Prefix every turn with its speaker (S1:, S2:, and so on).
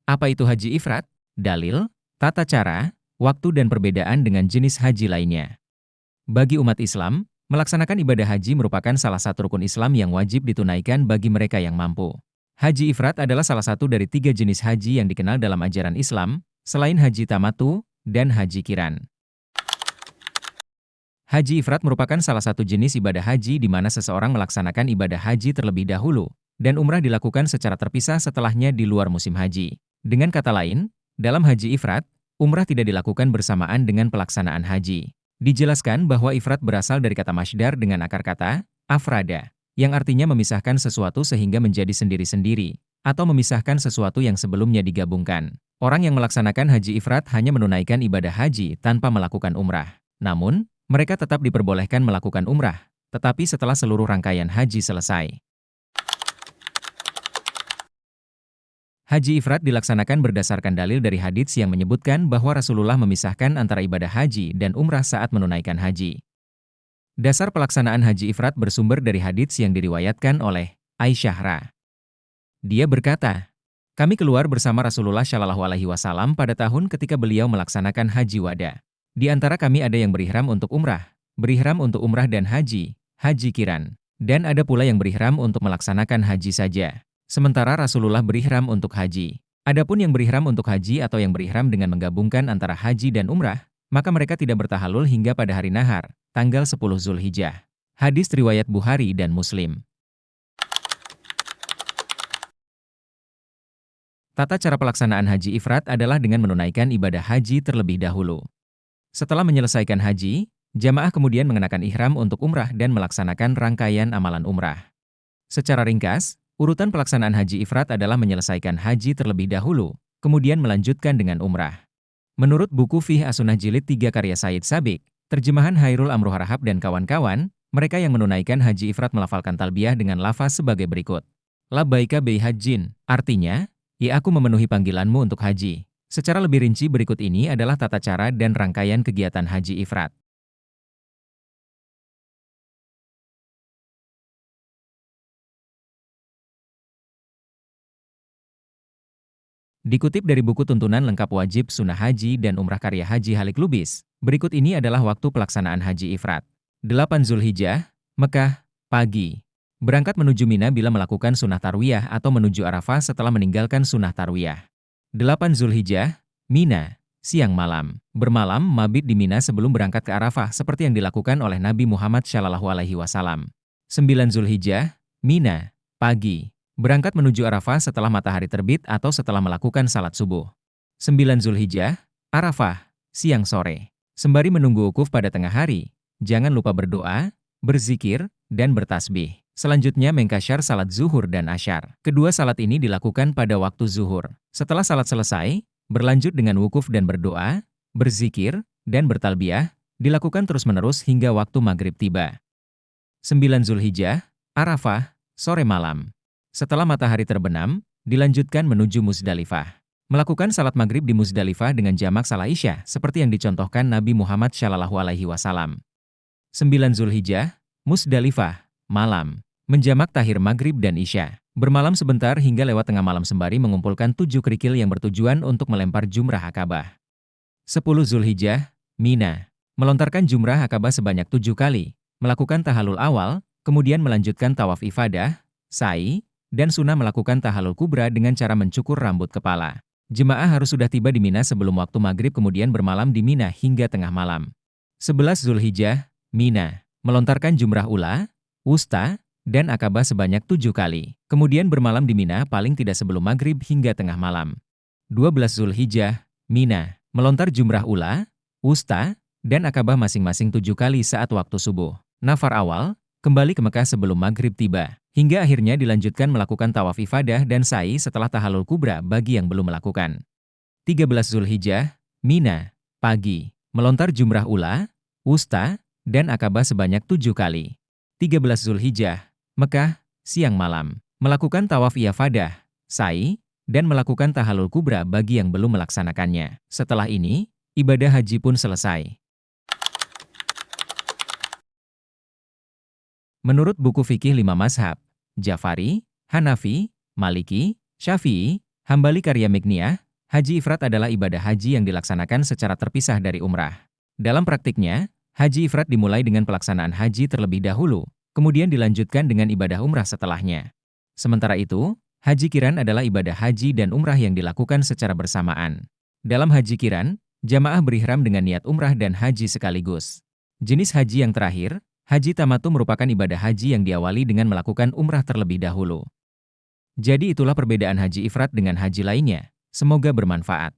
S1: Apa itu haji ifrat? Dalil, tata cara, waktu dan perbedaan dengan jenis haji lainnya. Bagi umat Islam, melaksanakan ibadah haji merupakan salah satu rukun Islam yang wajib ditunaikan bagi mereka yang mampu. Haji ifrat adalah salah satu dari 3 jenis haji yang dikenal dalam ajaran Islam, selain haji tamatu dan haji qiran. Haji ifrat merupakan salah satu jenis ibadah haji di mana seseorang melaksanakan ibadah haji terlebih dahulu, dan umrah dilakukan secara terpisah setelahnya di luar musim haji. Dengan kata lain, dalam haji ifrat, umrah tidak dilakukan bersamaan dengan pelaksanaan haji. Dijelaskan bahwa ifrat berasal dari kata masdar dengan akar kata, afrada, yang artinya memisahkan sesuatu sehingga menjadi sendiri-sendiri, atau memisahkan sesuatu yang sebelumnya digabungkan. Orang yang melaksanakan haji ifrat hanya menunaikan ibadah haji tanpa melakukan umrah. Namun, mereka tetap diperbolehkan melakukan umrah, tetapi setelah seluruh rangkaian haji selesai. Haji ifrat dilaksanakan berdasarkan dalil dari hadits yang menyebutkan bahwa Rasulullah memisahkan antara ibadah haji dan umrah saat menunaikan haji. Dasar pelaksanaan haji ifrat bersumber dari hadits yang diriwayatkan oleh Aisyah Ra. Dia berkata, "Kami keluar bersama Rasulullah Shallallahu Alaihi Wasallam pada tahun ketika beliau melaksanakan haji wada. Di antara kami ada yang berihram untuk umrah, berihram untuk umrah dan haji, haji qiran, dan ada pula yang berihram untuk melaksanakan haji saja. Sementara Rasulullah berihram untuk haji. Adapun yang berihram untuk haji atau yang berihram dengan menggabungkan antara haji dan umrah, maka mereka tidak bertahalul hingga pada hari nahar, tanggal 10 Zulhijjah." Hadis riwayat Bukhari dan Muslim. Tata cara pelaksanaan haji ifrat adalah dengan menunaikan ibadah haji terlebih dahulu. Setelah menyelesaikan haji, jamaah kemudian mengenakan ihram untuk umrah dan melaksanakan rangkaian amalan umrah. Secara ringkas, urutan pelaksanaan haji ifrat adalah menyelesaikan haji terlebih dahulu, kemudian melanjutkan dengan umrah. Menurut buku Fiqh As-Sunnah Jilid 3 karya Said Sabiq, terjemahan Hairul Amruh Harahap dan kawan-kawan, mereka yang menunaikan haji ifrat melafalkan talbiyah dengan lafaz sebagai berikut. Labbaika bi hajjin, artinya, ya aku memenuhi panggilanmu untuk haji. Secara lebih rinci berikut ini adalah tata cara dan rangkaian kegiatan haji ifrat. Dikutip dari buku tuntunan lengkap wajib sunnah haji dan umrah karya Haji Halik Lubis, berikut ini adalah waktu pelaksanaan haji ifrat. 8 Zulhijjah, Mekah, pagi. Berangkat menuju Mina bila melakukan sunnah tarwiyah atau menuju Arafah setelah meninggalkan sunnah tarwiyah. 8 Zulhijjah, Mina, siang malam. Bermalam mabit di Mina sebelum berangkat ke Arafah seperti yang dilakukan oleh Nabi Muhammad Shallallahu Alaihi Wasallam. 9 Zulhijjah, Mina, pagi. Berangkat menuju Arafah setelah matahari terbit atau setelah melakukan salat subuh. 9 Zulhijjah, Arafah, siang sore. Sembari menunggu wukuf pada tengah hari, jangan lupa berdoa, berzikir, dan bertasbih. Selanjutnya mengkasyar salat zuhur dan asyar. Kedua salat ini dilakukan pada waktu zuhur. Setelah salat selesai, berlanjut dengan wukuf dan berdoa, berzikir, dan bertalbiyah, dilakukan terus-menerus hingga waktu maghrib tiba. 9 Zulhijjah, Arafah, sore malam. Setelah matahari terbenam, dilanjutkan menuju Muzdalifah. Melakukan salat maghrib di Muzdalifah dengan jamak salat Isya, seperti yang dicontohkan Nabi Muhammad Shallallahu Alaihi Wasallam. 9 Zulhijjah, Muzdalifah, malam. Menjamak tahir maghrib dan Isya. Bermalam sebentar hingga lewat tengah malam sembari mengumpulkan 7 kerikil yang bertujuan untuk melempar jumrah akabah. 10 Zulhijjah, Mina. Melontarkan jumrah akabah sebanyak 7 kali. Melakukan tahalul awal, kemudian melanjutkan tawaf ifadah, sa'i, dan sunnah melakukan tahalul kubra dengan cara mencukur rambut kepala. Jemaah harus sudah tiba di Mina sebelum waktu maghrib kemudian bermalam di Mina hingga tengah malam. 11 Zulhijjah, Mina. Melontarkan jumrah ula, wusta, dan akabah sebanyak 7 kali. Kemudian bermalam di Mina paling tidak sebelum maghrib hingga tengah malam. 12 Zulhijjah, Mina. Melontar jumrah ula, wusta, dan akabah masing-masing 7 kali saat waktu subuh. Nafar awal, kembali ke Mekah sebelum maghrib tiba. Hingga akhirnya dilanjutkan melakukan tawaf ifadah dan sa'i setelah tahalul kubra bagi yang belum melakukan. 13 Zulhijjah, Mina, pagi. Melontar jumrah ula, wusta, dan akabah sebanyak 7 kali. 13 Zulhijjah, Mekah, siang malam. Melakukan tawaf ifadah, sa'i, dan melakukan tahalul kubra bagi yang belum melaksanakannya. Setelah ini, ibadah haji pun selesai. Menurut buku fikih 5 mazhab, Jafari, Hanafi, Maliki, Syafi'i, Hambali Karya Megniah, haji ifrat adalah ibadah haji yang dilaksanakan secara terpisah dari umrah. Dalam praktiknya, haji ifrat dimulai dengan pelaksanaan haji terlebih dahulu, kemudian dilanjutkan dengan ibadah umrah setelahnya. Sementara itu, haji qiran adalah ibadah haji dan umrah yang dilakukan secara bersamaan. Dalam haji qiran, jamaah berihram dengan niat umrah dan haji sekaligus. Jenis haji yang terakhir, haji tamattu merupakan ibadah haji yang diawali dengan melakukan umrah terlebih dahulu. Jadi itulah perbedaan haji ifrat dengan haji lainnya. Semoga bermanfaat.